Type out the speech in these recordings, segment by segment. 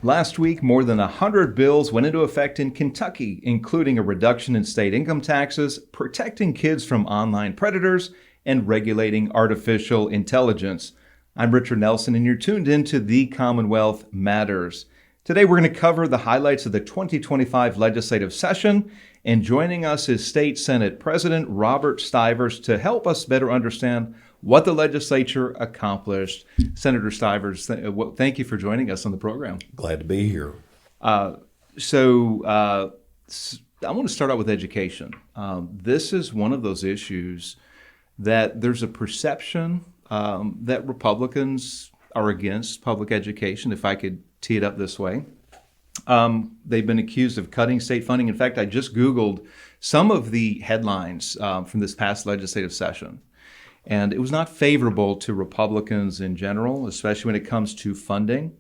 Last week, more than 100 bills went into effect in Kentucky, including a reduction in state income taxes, protecting kids from online predators, and regulating artificial intelligence. I'm Richard Nelson, and you're tuned into The Commonwealth Matters. Today, we're going to cover the highlights of the 2025 legislative session, and joining us is State Senate President Robert Stivers to help us better understand what the legislature accomplished. Senator Stivers, thank you for joining us on the program. Glad to be here. I want to start out with education. This is one of those issues that there's a perception that Republicans are against public education, if I could tee it up this way. They've been accused of cutting state funding. In fact, I just Googled some of the headlines from this past legislative session. And it was not favorable to Republicans in general, especially when it comes to funding.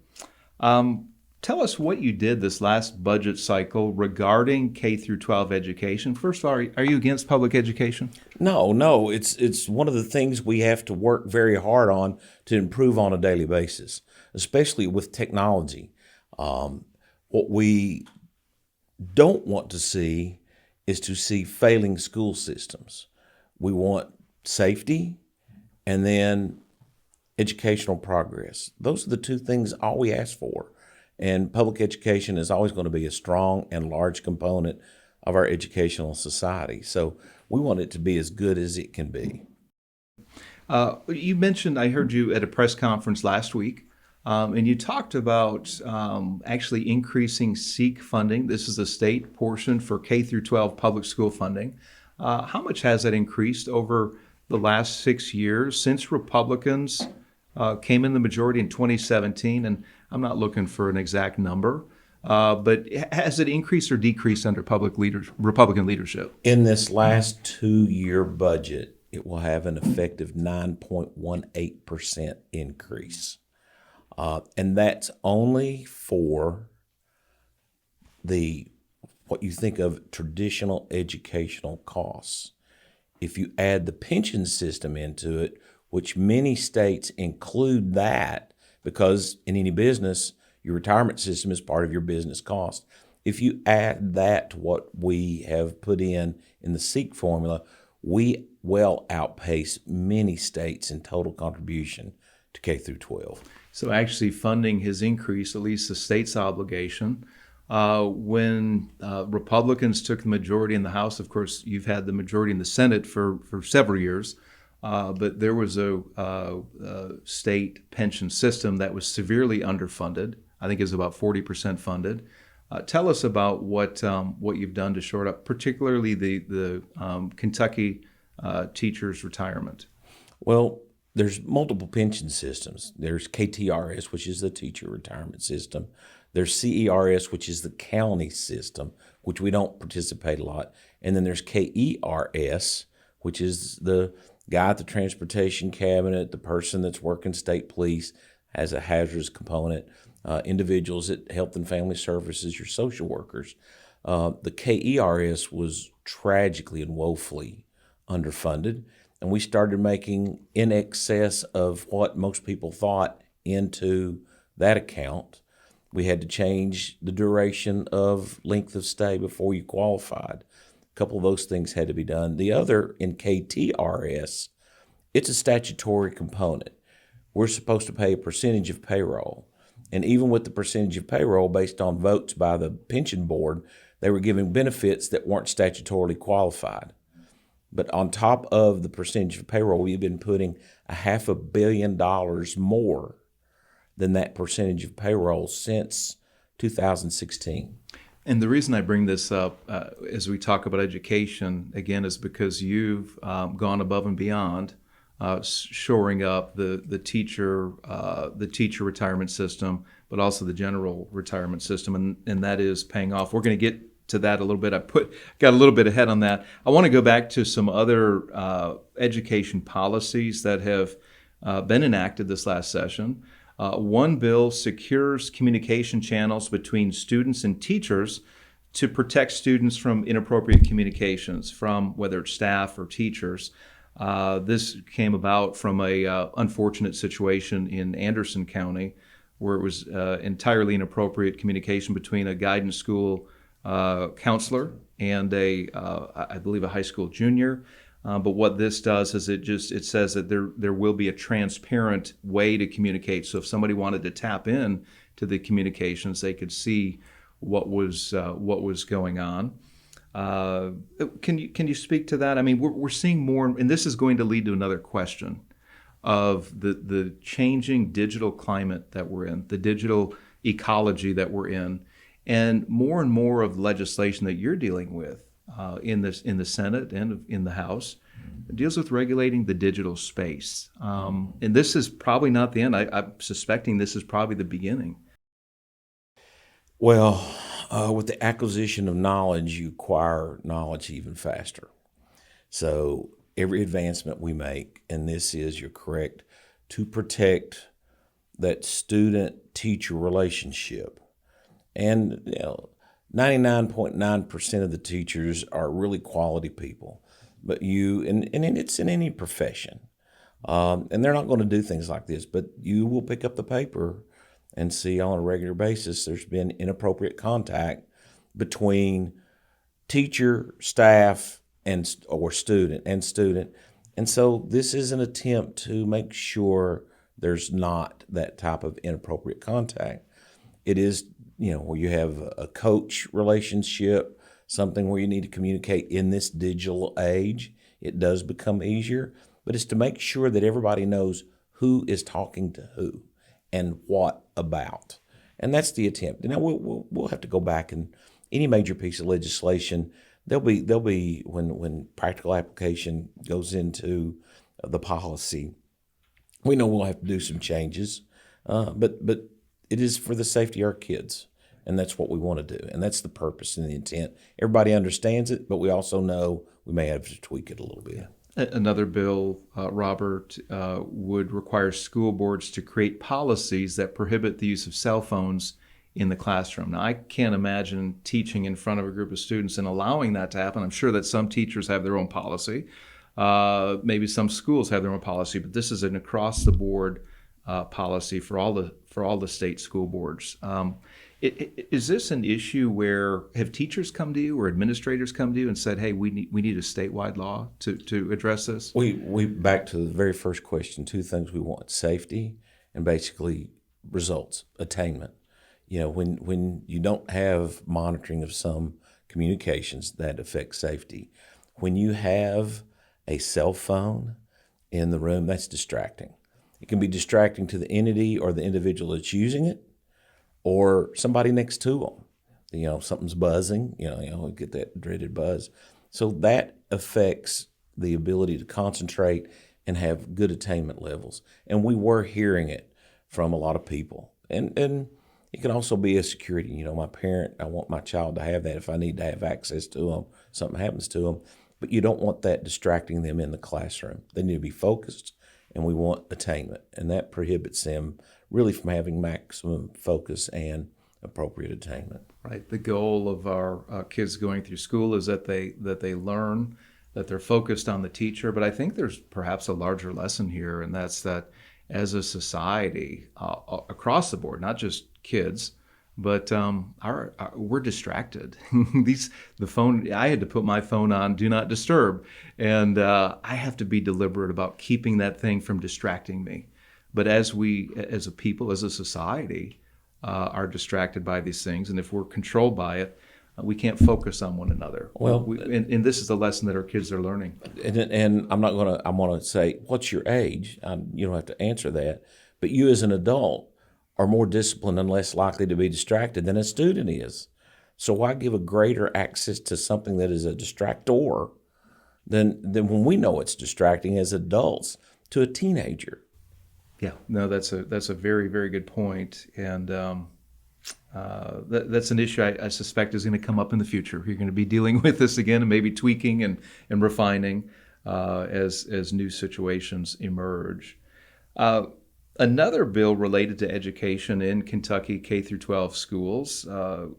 Tell us what you did this last budget cycle regarding K through 12 education. First of all, are you against public education? No. It's one of the things we have to work very hard on to improve on a daily basis, especially with technology. What we don't want to see is to see failing school systems. We want safety and then educational progress. Those are the two things all we ask for. And public education is always going to be a strong and large component of our educational society. So we want it to be as good as it can be. You mentioned, I heard you at a press conference last week, and you talked about actually increasing SEEK funding. This is a state portion for K through 12 public school funding. How much has that increased over the last 6 years since Republicans came in the majority in 2017? And I'm not looking for an exact number, but has it increased or decreased under Republican leadership? In this last 2-year budget, it will have an effective 9.18% increase. And that's only for what you think of traditional educational costs. If you add the pension system into it, which many states include that, because in any business, your retirement system is part of your business cost. If you add that to what we have put in the SEEK formula, we well outpace many states in total contribution to K through 12. So actually funding has increased, at least the state's obligation. When Republicans took the majority in the House, of course, you've had the majority in the Senate for several years, but there was a state pension system that was severely underfunded. I think it was about 40% funded. Tell us about what you've done to shore up, particularly the Kentucky teachers' retirement. Well, there's multiple pension systems. There's KTRS, which is the teacher retirement system. There's CERS, which is the county system, which we don't participate a lot. And then there's KERS, which is the guy at the transportation cabinet, the person that's working state police, has a hazardous component, individuals at Health and Family Services, your social workers. The KERS was tragically and woefully underfunded. And we started making in excess of what most people thought into that account. We had to change the duration of length of stay before you qualified. A couple of those things had to be done. The other, in KTRS, it's a statutory component. We're supposed to pay a percentage of payroll. And even with the percentage of payroll based on votes by the pension board, they were giving benefits that weren't statutorily qualified. But on top of the percentage of payroll, we've been putting $500 million more than that percentage of payroll since 2016. And the reason I bring this up as we talk about education, again, is because you've gone above and beyond shoring up the teacher retirement system, but also the general retirement system, and that is paying off. We're going to get to that a little bit. Got a little bit ahead on that. I want to go back to some other education policies that have been enacted this last session. One bill secures communication channels between students and teachers to protect students from inappropriate communications from whether it's staff or teachers. This came about from a unfortunate situation in Anderson County where it was entirely inappropriate communication between a guidance school counselor and I believe a high school junior. But what this does is it says that there will be a transparent way to communicate. So if somebody wanted to tap in to the communications, they could see what was going on. Can you speak to that? I mean, we're seeing more, and this is going to lead to another question of the changing digital climate that we're in, the digital ecology that we're in, and more of legislation that you're dealing with in the Senate and in the House deals with regulating the digital space. And this is probably not the end. I'm suspecting this is probably the beginning. Well, with the acquisition of knowledge, you acquire knowledge even faster. So every advancement we make, and this is, you're correct, to protect that student-teacher relationship. And 99.9% of the teachers are really quality people. But and it's in any profession. And they're not going to do things like this, but you will pick up the paper and see on a regular basis there's been inappropriate contact between teacher, staff, or student. And so this is an attempt to make sure there's not that type of inappropriate contact. It is, where you have a coach relationship, something where you need to communicate in this digital age. It does become easier, but it's to make sure that everybody knows who is talking to who and what about. And that's the attempt. Now we'll have to go back, and any major piece of legislation, there'll be when practical application goes into the policy, we know we'll have to do some changes, but it is for the safety of our kids, and that's what we want to do, and that's the purpose and the intent. Everybody understands it, but we also know we may have to tweak it a little bit. Another bill, Robert, would require school boards to create policies that prohibit the use of cell phones in the classroom. Now, I can't imagine teaching in front of a group of students and allowing that to happen. I'm sure that some teachers have their own policy. Maybe some schools have their own policy, but this is an across-the-board policy for all the state school boards. Is this an issue where have teachers come to you or administrators come to you and said, "Hey, we need a statewide law to address this"? We back to the very first question. Two things we want: safety and basically results, attainment. When you don't have monitoring of some communications, that affects safety. When you have a cell phone in the room, that's distracting. It can be distracting to the entity or the individual that's using it, or somebody next to them. Something's buzzing, we get that dreaded buzz. So that affects the ability to concentrate and have good attainment levels. And we were hearing it from a lot of people. And it can also be a security. My parent, I want my child to have that if I need to have access to them, something happens to them. But you don't want that distracting them in the classroom. They need to be focused, and we want attainment. And that prohibits them really from having maximum focus and appropriate attainment. Right. The goal of our kids going through school is that they learn, that they're focused on the teacher. But I think there's perhaps a larger lesson here, and that's that as a society, across the board, not just kids, but we're distracted. The phone. I had to put my phone on Do Not Disturb, and I have to be deliberate about keeping that thing from distracting me. But as we, as a people, as a society, are distracted by these things, and if we're controlled by it, we can't focus on one another. Well, and this is the lesson that our kids are learning. And I'm going to say, what's your age? You don't have to answer that. But you as an adult are more disciplined and less likely to be distracted than a student is. So why give a greater access to something that is a distractor than when we know it's distracting as adults to a teenager? Yeah, no, that's a very, very good point, and that's an issue I suspect is going to come up in the future. You're going to be dealing with this again, and maybe tweaking and refining as new situations emerge. Another bill related to education in Kentucky K-12 schools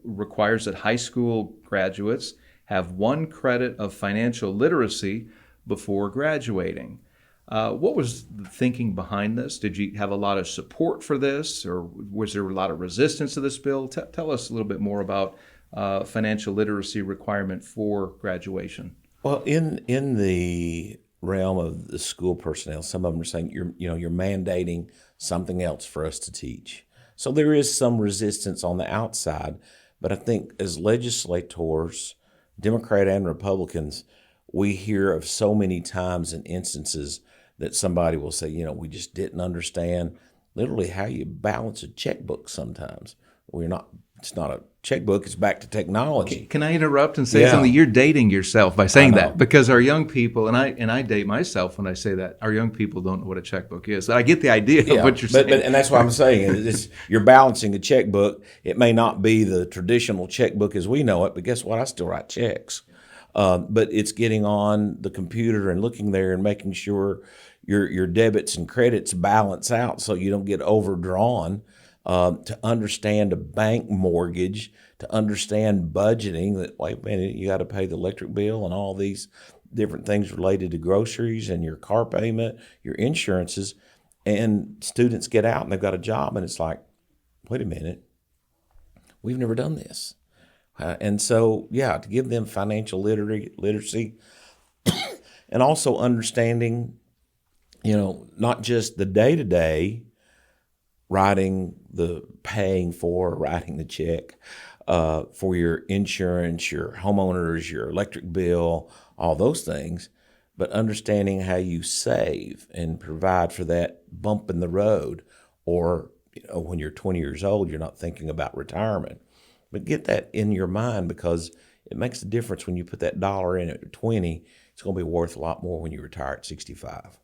requires that high school graduates have 1 credit of financial literacy before graduating. What was the thinking behind this? Did you have a lot of support for this, or was there a lot of resistance to this bill? Tell us a little bit more about financial literacy requirement for graduation. Well, in the realm of the school personnel, some of them are saying you're mandating something else for us to teach. So there is some resistance on the outside, but I think as legislators, Democrat and Republicans, we hear of so many times and instances that somebody will say, we just didn't understand literally how you balance a checkbook sometimes. It's not a checkbook, it's back to technology. Can I interrupt and say Yeah. something? You're dating yourself by I saying know. that, because our young people, and I date myself when I say that, our young people don't know what a checkbook is. I get the idea of what you're saying. And that's what I'm saying. You're balancing a checkbook. It may not be the traditional checkbook as we know it, but guess what? I still write checks. But it's getting on the computer and looking there and making sure your debits and credits balance out so you don't get overdrawn. To understand a bank mortgage, to understand budgeting, that, wait a minute, you got to pay the electric bill and all these different things related to groceries and your car payment, your insurances. And students get out and they've got a job, and it's like, wait a minute, we've never done this. And so, to give them financial literacy and also understanding, not just the day-to-day, writing the check for your insurance, your homeowners, your electric bill, all those things, but understanding how you save and provide for that bump in the road, or when you're 20 years old, you're not thinking about retirement. But get that in your mind, because it makes a difference when you put that dollar in at 20. It's going to be worth a lot more when you retire at 65.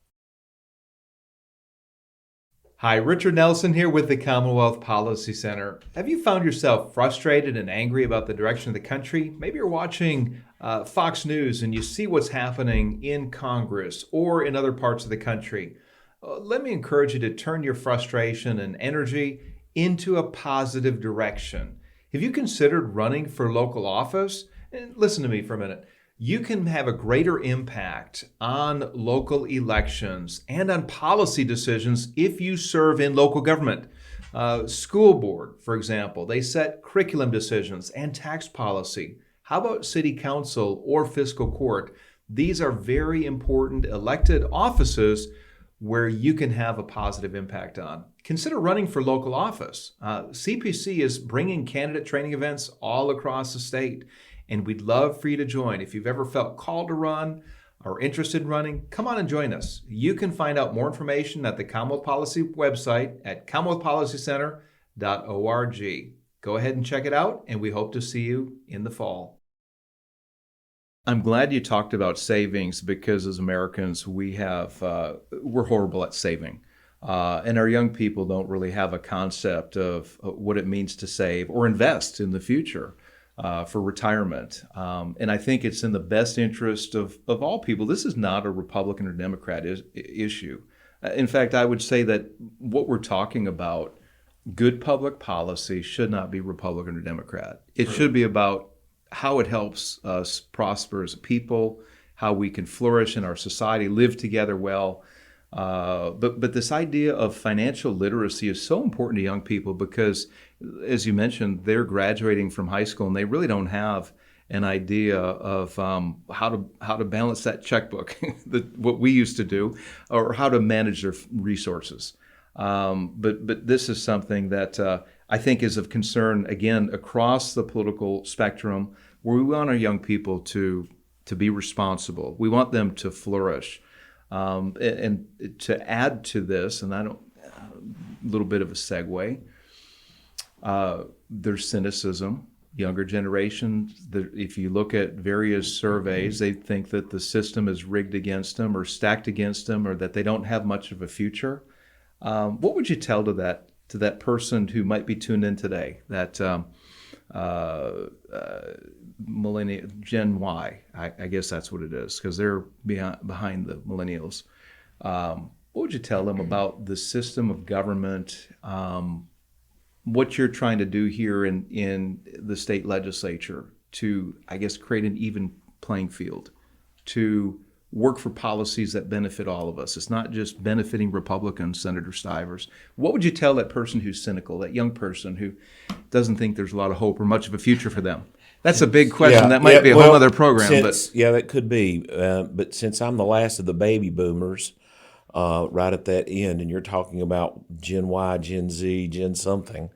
Hi, Richard Nelson here with the Commonwealth Policy Center. Have you found yourself frustrated and angry about the direction of the country? Maybe you're watching Fox News and you see what's happening in Congress or in other parts of the country. Let me encourage you to turn your frustration and energy into a positive direction. Have you considered running for local office? And listen to me for a minute. You can have a greater impact on local elections and on policy decisions if you serve in local government. School board, for example, they set curriculum decisions and tax policy. How about city council or fiscal court? These are very important elected offices where you can have a positive impact on. Consider running for local office. CPC is bringing candidate training events all across the state, and we'd love for you to join. If you've ever felt called to run or interested in running, come on and join us. You can find out more information at the Commonwealth Policy website at commonwealthpolicycenter.org. Go ahead and check it out, and we hope to see you in the fall. I'm glad you talked about savings, because as Americans, we're horrible at saving. And our young people don't really have a concept of what it means to save or invest in the future for retirement. And I think it's in the best interest of all people. This is not a Republican or Democrat issue. In fact, I would say that what we're talking about, good public policy, should not be Republican or Democrat. It should be about how it helps us prosper as a people, how we can flourish in our society, live together well. But this idea of financial literacy is so important to young people, because, as you mentioned, they're graduating from high school and they really don't have an idea of how to balance that checkbook, what we used to do, or how to manage their resources. But this is something that I think is of concern, again, across the political spectrum, where we want our young people to be responsible. We want them to flourish. And to add to this, and a little bit of a segue, there's cynicism. Younger generations, if you look at various surveys, they think that the system is rigged against them or stacked against them, or that they don't have much of a future. What would you tell to that person who might be tuned in today, that millennial Gen Y, I guess that's what it is, because they're behind the millennials. What would you tell them about the system of government, what you're trying to do here in the state legislature to, I guess, create an even playing field, to work for policies that benefit all of us. It's not just benefiting Republicans, Senator Stivers. What would you tell that person who's cynical, that young person who doesn't think there's a lot of hope or much of a future for them? That's a big question. That might be a whole other program. Yeah, that could be. But since I'm the last of the baby boomers, right at that end, and you're talking about Gen Y, Gen Z, Gen something,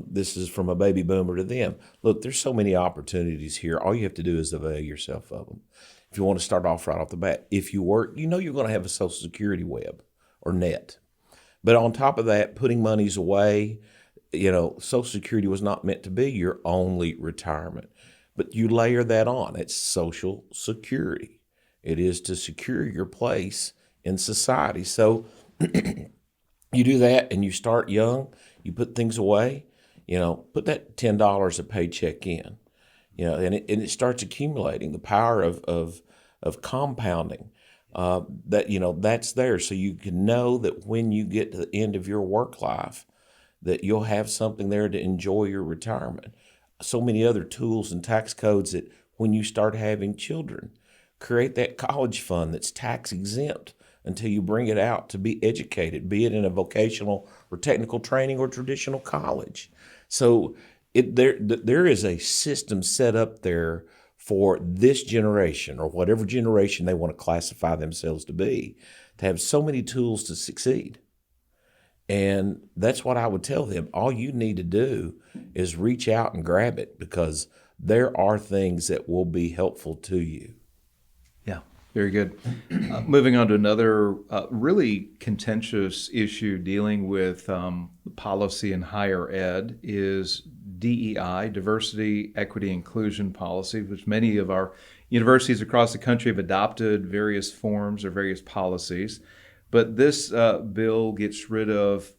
this is from a baby boomer to them. Look, there's so many opportunities here. All you have to do is avail yourself of them. If you want to start off right off the bat, if you work, you know you're going to have a Social Security web or net. But on top of that, putting monies away, Social Security was not meant to be your only retirement. But you layer that on. It's Social Security. It is to secure your place in society. So you do that and you start young, you put things away, put that $10 a paycheck in, and it starts accumulating. The power of compounding, that's there. So you can know that when you get to the end of your work life, that you'll have something there to enjoy your retirement. So many other tools and tax codes that when you start having children, create that college fund that's tax exempt until you bring it out to be educated, be it in a vocational or technical training or traditional college. So there is a system set up there for this generation or whatever generation they want to classify themselves to be, to have so many tools to succeed. And that's what I would tell them. All you need to do is reach out and grab it, because there are things that will be helpful to you. Yeah, very good. Moving on to another really contentious issue dealing with policy in higher ed is DEI, Diversity, Equity, Inclusion Policy, which many of our universities across the country have adopted various forms or various policies. But this bill gets rid of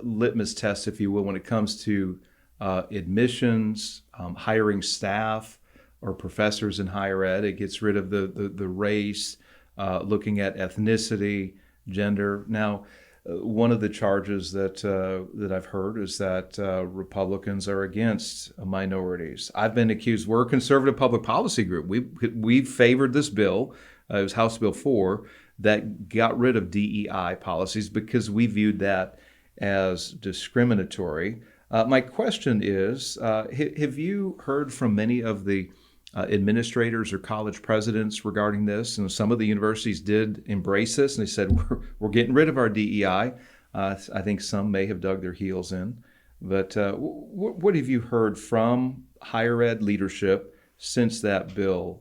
litmus tests, if you will, when it comes to admissions, hiring staff or professors in higher ed. It gets rid of the race, looking at ethnicity, gender. Now, one of the charges that I've heard is that Republicans are against minorities. I've been accused. We're a conservative public policy group. We've favored this bill. It was House Bill 4 that got rid of DEI policies because we viewed that as discriminatory. My question is, have you heard from many of the administrators or college presidents regarding this? And some of the universities did embrace this, and they said, we're getting rid of our DEI. I think some may have dug their heels in. But what have you heard from higher ed leadership since that bill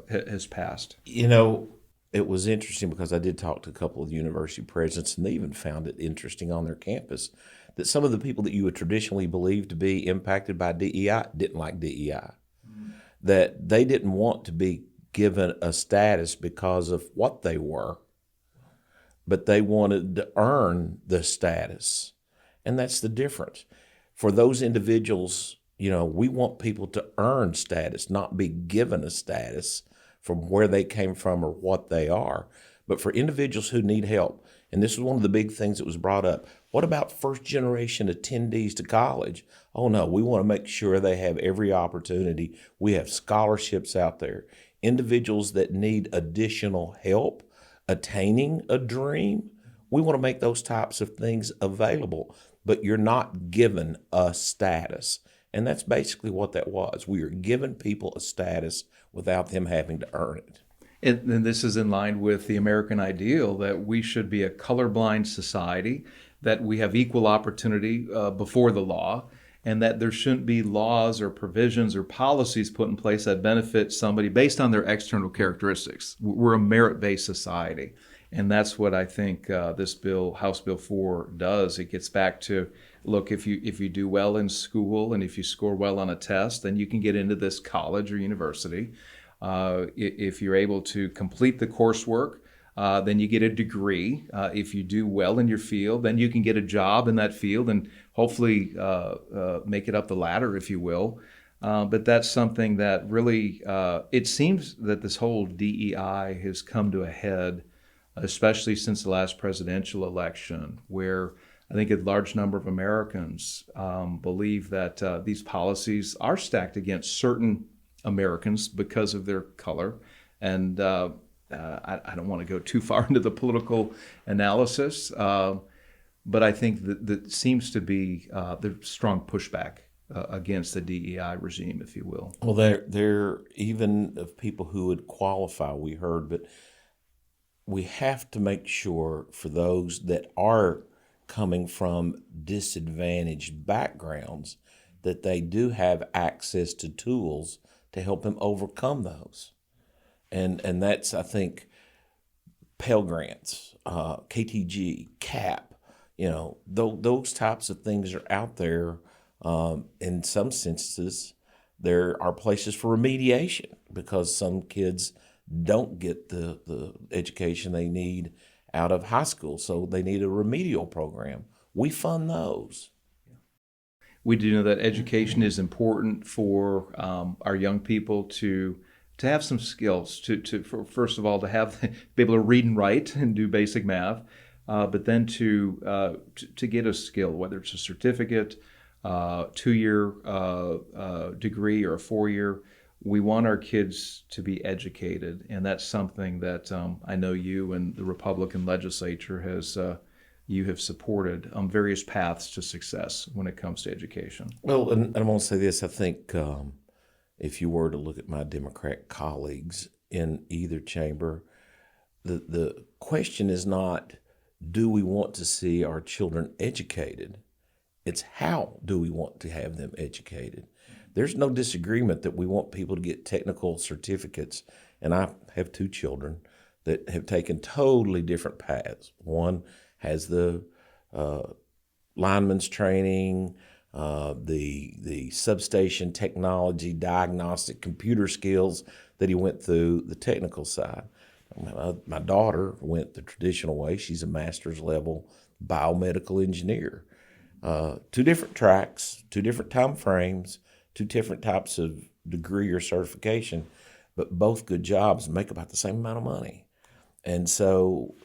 has passed? It was interesting because I did talk to a couple of university presidents, and they even found it interesting on their campus that some of the people that you would traditionally believe to be impacted by DEI didn't like DEI. That they didn't want to be given a status because of what they were, but they wanted to earn the status. And that's the difference. For those individuals, we want people to earn status, not be given a status from where they came from or what they are. But for individuals who need help, and this is one of the big things that was brought up, what about first generation attendees to college? Oh no, we want to make sure they have every opportunity. We have scholarships out there. Individuals that need additional help attaining a dream, we want to make those types of things available, but you're not given a status. And that's basically what that was. We are giving people a status without them having to earn it. And this is in line with the American ideal that we should be a colorblind society, that we have equal opportunity before the law, and that there shouldn't be laws or provisions or policies put in place that benefit somebody based on their external characteristics. We're a merit-based society. And that's what I think this bill, House Bill 4, does. It gets back to, look, if you do well in school and if you score well on a test, then you can get into this college or university. If you're able to complete the coursework, then you get a degree. If you do well in your field, then you can get a job in that field and hopefully make it up the ladder, if you will. But that's something that really, it seems that this whole DEI has come to a head, especially since the last presidential election, where I think a large number of Americans believe that these policies are stacked against certain Americans because of their color, And I don't want to go too far into the political analysis, but I think that seems to be there's strong pushback against the DEI regime, if you will. Well, there even of people who would qualify, we heard, but we have to make sure for those that are coming from disadvantaged backgrounds that they do have access to tools to help them overcome those. And that's, I think, Pell Grants, KTG, CAP, those types of things are out there. In some instances, there are places for remediation because some kids don't get the education they need out of high school, so they need a remedial program. We fund those. We do know that education is important for our young people to have some skills first of all to be able to read and write and do basic math, but then to get a skill, whether it's a certificate, 2-year degree, or a 4-year. We want our kids to be educated, and that's something that I know you and the Republican legislature you have supported on various paths to success when it comes to education. Well, and I want to say this. I think if you were to look at my Democrat colleagues in either chamber, the question is not, do we want to see our children educated? It's how do we want to have them educated? There's no disagreement that we want people to get technical certificates. And I have 2 children that have taken totally different paths. One has the lineman's training, the substation technology, diagnostic computer skills that he went through, the technical side. My daughter went the traditional way. She's a master's level biomedical engineer. 2 different tracks, 2 different time frames, 2 different types of degree or certification, but both good jobs, make about the same amount of money. And so,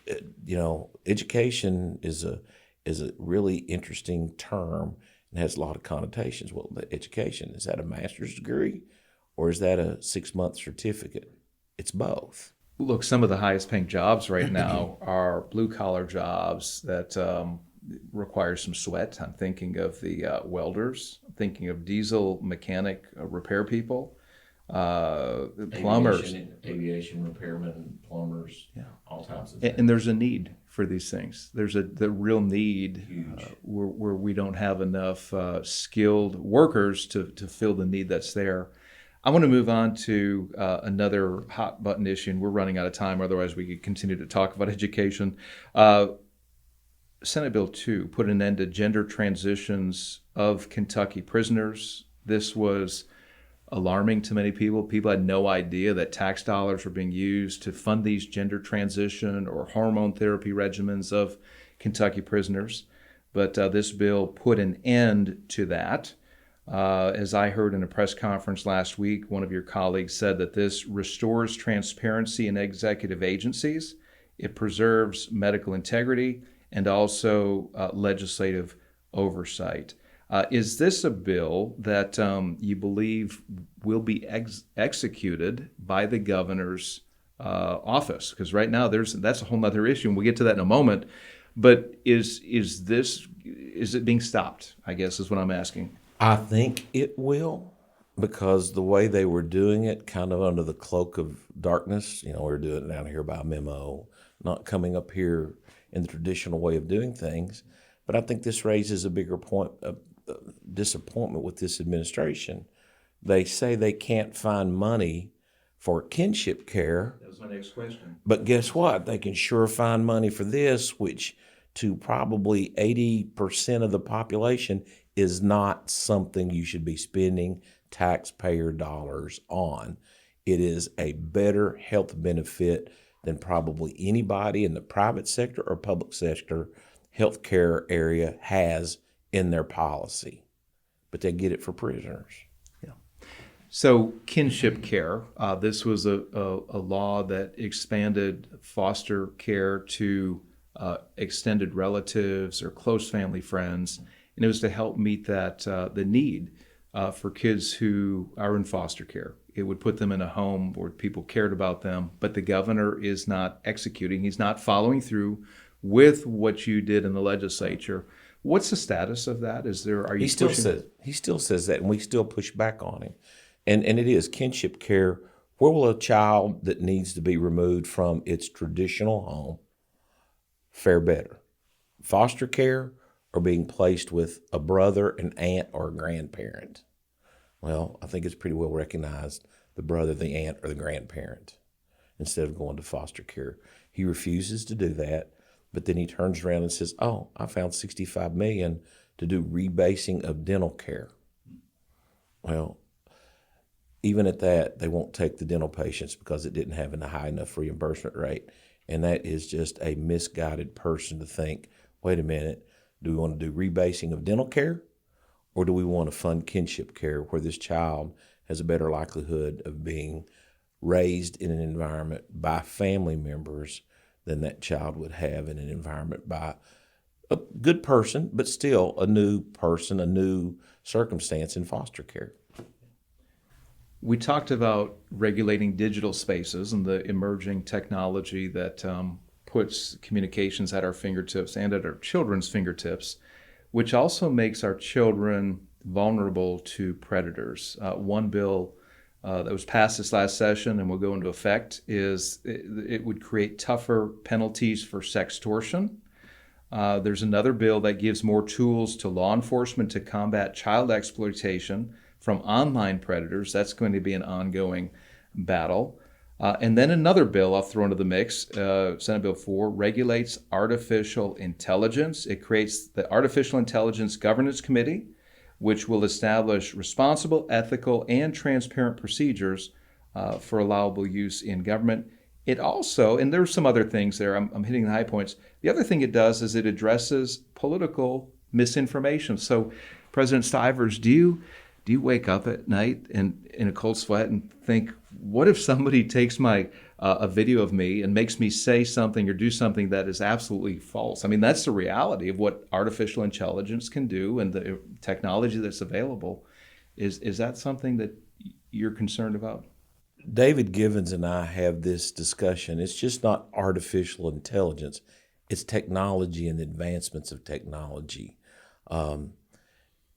education is a really interesting term and has a lot of connotations. Well, the education, is that a master's degree or is that a 6-month certificate? It's both. Look, some of the highest paying jobs right now are blue collar jobs that require some sweat. I'm thinking of the welders, I'm thinking of diesel mechanic repair people, plumbers. Aviation repairmen, plumbers, all types of things. And there's a need for these things. There's the real need where we don't have enough skilled workers to fill the need that's there. I want to move on to another hot button issue, and we're running out of time. Otherwise, we could continue to talk about education. Senate Bill 2 put an end to gender transitions of Kentucky prisoners. This was alarming to many people. People had no idea that tax dollars were being used to fund these gender transition or hormone therapy regimens of Kentucky prisoners. But this bill put an end to that. As I heard in a press conference last week, one of your colleagues said that this restores transparency in executive agencies. It preserves medical integrity and also legislative oversight. Is this a bill that you believe will be executed by the governor's office? Because right now that's a whole other issue, and we'll get to that in a moment. But is it being stopped, I guess is what I'm asking. I think it will, because the way they were doing it, kind of under the cloak of darkness, we're doing it down here by memo, not coming up here in the traditional way of doing things. But I think this raises a bigger point of disappointment with this administration. They say they can't find money for kinship care. That was my next question. But guess what? They can sure find money for this, which to probably 80% of the population is not something you should be spending taxpayer dollars on. It is a better health benefit than probably anybody in the private sector or public sector healthcare area has in their policy. But they get it for prisoners. Yeah. So kinship care, this was a law that expanded foster care to extended relatives or close family friends. And it was to help meet that the need for kids who are in foster care. it would put them in a home where people cared about them, but the governor is not executing. He's not following through with what you did in the legislature. What's the status of that? Are you pushing? He still says that, and we still push back on him. And it is kinship care. Where will a child that needs to be removed from its traditional home fare better? Foster care or being placed with a brother, an aunt, or a grandparent? Well, I think it's pretty well recognized the brother, the aunt, or the grandparent instead of going to foster care. He refuses to do that, but then he turns around and says, "Oh, I found $65 million to do rebasing of dental care." Well, even at that, they won't take the dental patients because it didn't have a high enough reimbursement rate. And that is just a misguided person to think, wait a minute, do we want to do rebasing of dental care? Or do we want to fund kinship care where this child has a better likelihood of being raised in an environment by family members than that child would have in an environment by a good person, but still a new person, a new circumstance in foster care? We talked about regulating digital spaces and the emerging technology that puts communications at our fingertips and at our children's fingertips, which also makes our children vulnerable to predators. One bill that was passed this last session and will go into effect is it would create tougher penalties for sextortion. There's another bill that gives more tools to law enforcement to combat child exploitation from online predators. That's going to be an ongoing battle. And then another bill I'll throw into the mix, Senate Bill 4, regulates artificial intelligence. It creates the Artificial Intelligence Governance Committee, which will establish responsible, ethical, and transparent procedures for allowable use in government. It also, and there's some other things there, I'm hitting the high points. The other thing it does is it addresses political misinformation. So, President Stivers, do you wake up at night and in a cold sweat and think, what if somebody takes my a video of me and makes me say something or do something that is absolutely false? I mean, that's the reality of what artificial intelligence can do and the technology that's available. Is that something that you're concerned about? David Givens and I have this discussion. It's just not artificial intelligence. It's technology and advancements of technology.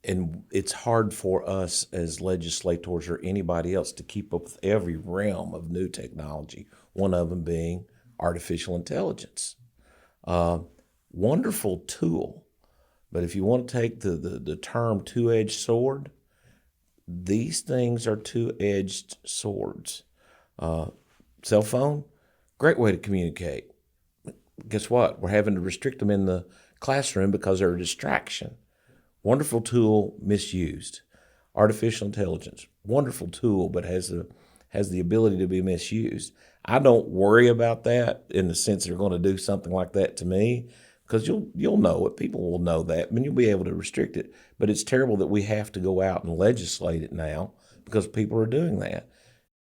And it's hard for us as legislators or anybody else to keep up with every realm of new technology, one of them being artificial intelligence. Wonderful tool, but if you want to take the term two-edged sword, these things are two-edged swords. Cell phone, great way to communicate. Guess what? We're having to restrict them in the classroom because they're a distraction. Wonderful tool, misused. Artificial intelligence, wonderful tool, but has the ability to be misused. I don't worry about that in the sense they're going to do something like that to me, because you'll know it. People will know that, and you'll be able to restrict it. But it's terrible that we have to go out and legislate it now because people are doing that.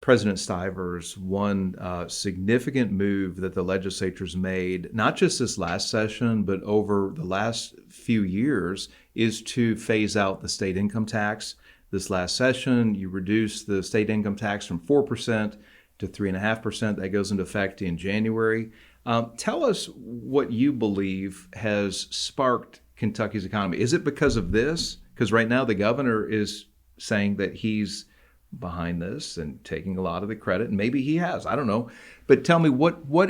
President Stivers, one significant move that the legislature's made, not just this last session, but over the last few years, is to phase out the state income tax. This last session, you reduced the state income tax from 4% to 3.5%. That goes into effect in January. Tell us what you believe has sparked Kentucky's economy. Is it because of this? Because right now the governor is saying that he's behind this and taking a lot of the credit, and maybe he has. I don't know. But tell me, why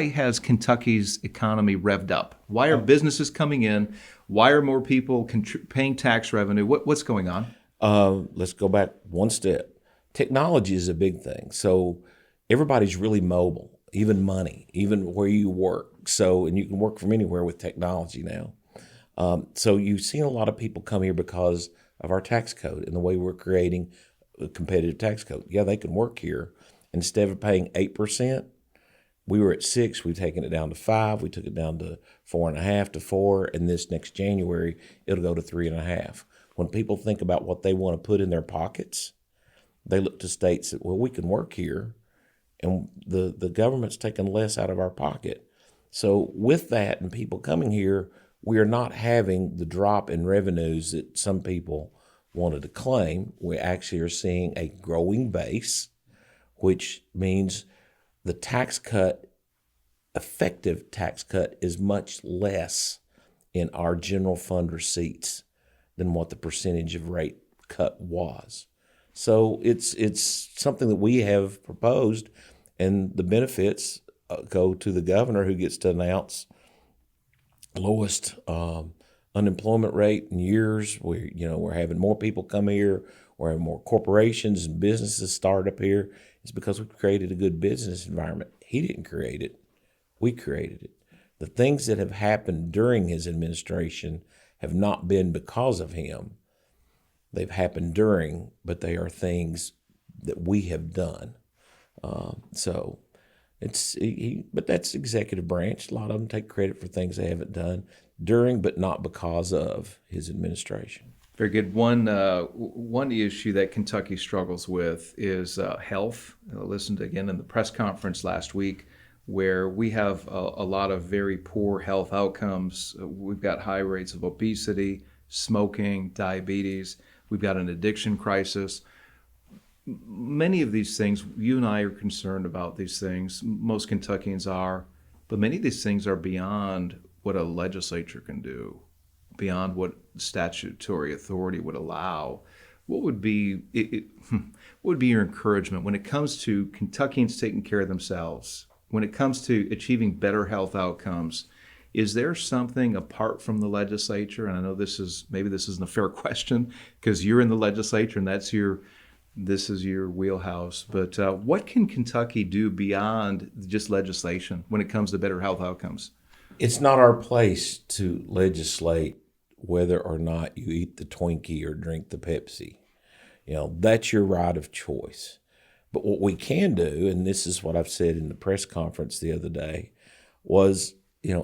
has Kentucky's economy revved up? Why are businesses coming in? Why are more people paying tax revenue? What's going on? Let's go back one step. Technology is a big thing. So everybody's really mobile, even money, even where you work. So, and you can work from anywhere with technology now. So you've seen a lot of people come here because of our tax code and the way we're creating a competitive tax code. Yeah, they can work here. Instead of paying 8%, we were at 6%. We've taken it down to 5%. We took it down to 4.5% to 4%. And this next January, it'll go to 3.5%. When people think about what they want to put in their pockets, they look to states that, well, we can work here, and the government's taking less out of our pocket. So with that and people coming here, we are not having the drop in revenues that some people wanted to claim. We actually are seeing a growing base, which means the tax cut, effective tax cut, is much less in our general fund receipts than what the percentage of rate cut was. So it's something that we have proposed, and the benefits go to the governor, who gets to announce lowest unemployment rate in years. We're having more people come here. We're having more corporations and businesses start up here. It's because we've created a good business environment. He didn't create it. We created it. The things that have happened during his administration have not been because of him. They've happened during, but they are things that we have done. So but that's executive branch. A lot of them take credit for things they haven't done during, but not because of his administration. Very good. One issue that Kentucky struggles with is health. I listened again in the press conference last week, where we have a lot of very poor health outcomes. We've got high rates of obesity, smoking, diabetes. We've got an addiction crisis. Many of these things, you and I are concerned about these things. Most Kentuckians are. But many of these things are beyond what a legislature can do, beyond what statutory authority would allow. What would be what would be your encouragement when it comes to Kentuckians taking care of themselves, when it comes to achieving better health outcomes? Is there something apart from the legislature? And I know this isn't a fair question because you're in the legislature and this is your wheelhouse. But what can Kentucky do beyond just legislation when it comes to better health outcomes? It's not our place to legislate whether or not you eat the Twinkie or drink the Pepsi. That's your right of choice. But what we can do, and this is what I've said in the press conference the other day, was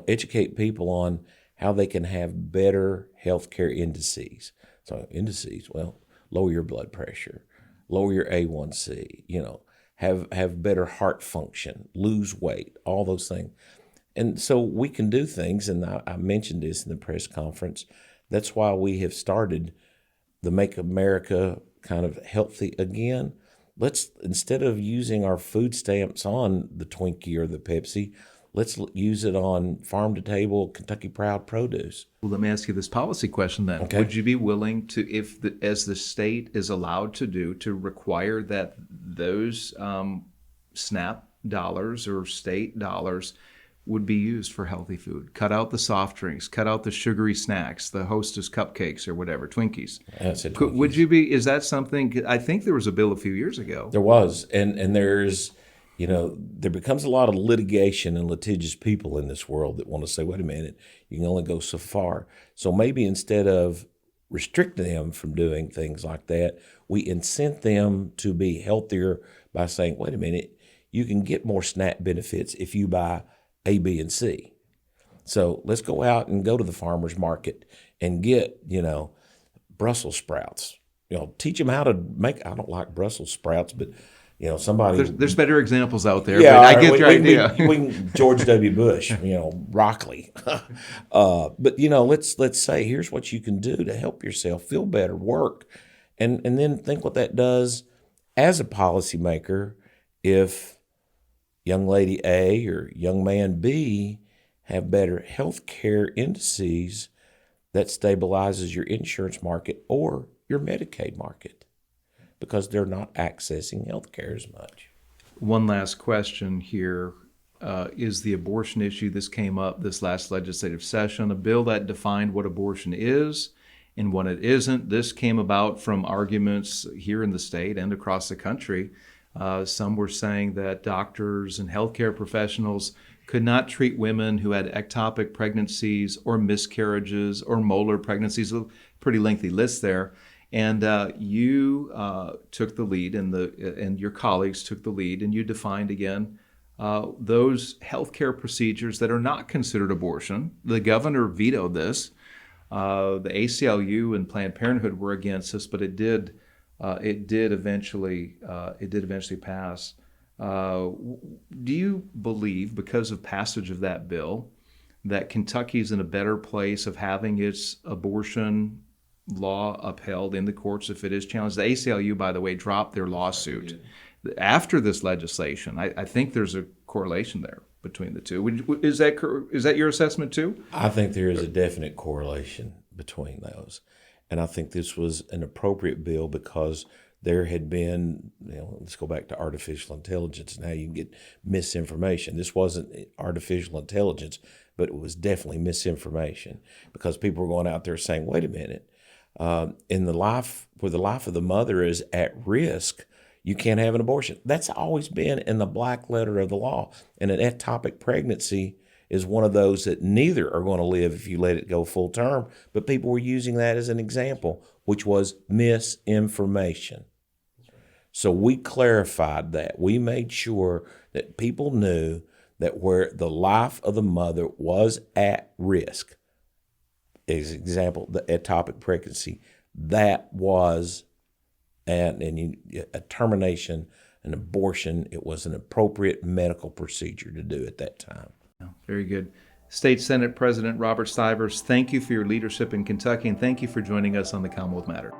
educate people on how they can have better healthcare indices. So indices, lower your blood pressure, lower your A1C, have better heart function, lose weight, all those things. And so we can do things, and I mentioned this in the press conference. That's why we have started the Make America kind of healthy again. Let's, instead of using our food stamps on the Twinkie or the Pepsi, let's use it on farm-to-table Kentucky Proud produce. Well, let me ask you this policy question then. Okay. Would you be willing to, as the state is allowed to do, to require that those SNAP dollars or state dollars would be used for healthy food? Cut out the soft drinks, cut out the sugary snacks, the Hostess cupcakes or whatever, Twinkies. That's it. Twinkies. Would you be, is that something, I think there was a bill a few years ago. There was, and there's, there becomes a lot of litigation and litigious people in this world that want to say, wait a minute, you can only go so far. So maybe instead of restricting them from doing things like that, we incent them to be healthier by saying, wait a minute, you can get more SNAP benefits if you buy A, B, and C. So let's go out and go to the farmer's market and get, Brussels sprouts. Teach them how to make, I don't like Brussels sprouts, but somebody. There's better examples out there, yeah, but I right, get your idea. We can George W. Bush, broccoli. But let's say here's what you can do to help yourself feel better, work, and then think what that does as a policymaker if young lady A or young man B have better health care indices that stabilizes your insurance market or your Medicaid market, because they're not accessing health care as much. One last question here is the abortion issue. This came up this last legislative session, a bill that defined what abortion is and what it isn't. This came about from arguments here in the state and across the country. Some were saying that doctors and healthcare professionals could not treat women who had ectopic pregnancies or miscarriages or molar pregnancies, a pretty lengthy list there. And you took the lead, and your colleagues took the lead, and you defined again those healthcare procedures that are not considered abortion. The governor vetoed this. The ACLU and Planned Parenthood were against this, but it did eventually pass. Do you believe, because of passage of that bill, that Kentucky's in a better place of having its abortion law upheld in the courts if it is challenged. The ACLU, by the way, dropped their lawsuit after this legislation. I think there's a correlation there between the two. Is that your assessment too? I think there is a definite correlation between those. And I think this was an appropriate bill because there had been, let's go back to artificial intelligence and how you can get misinformation. This wasn't artificial intelligence, but it was definitely misinformation because people were going out there saying, wait a minute, where the life of the mother is at risk, you can't have an abortion. That's always been in the black letter of the law. And an ectopic pregnancy is one of those that neither are going to live if you let it go full term. But people were using that as an example, which was misinformation. So we clarified that. We made sure that people knew that where the life of the mother was at risk, as example, the ectopic pregnancy, that was a termination, an abortion. It was an appropriate medical procedure to do at that time. Very good. State Senate President Robert Stivers, thank you for your leadership in Kentucky, and thank you for joining us on the Commonwealth Matter.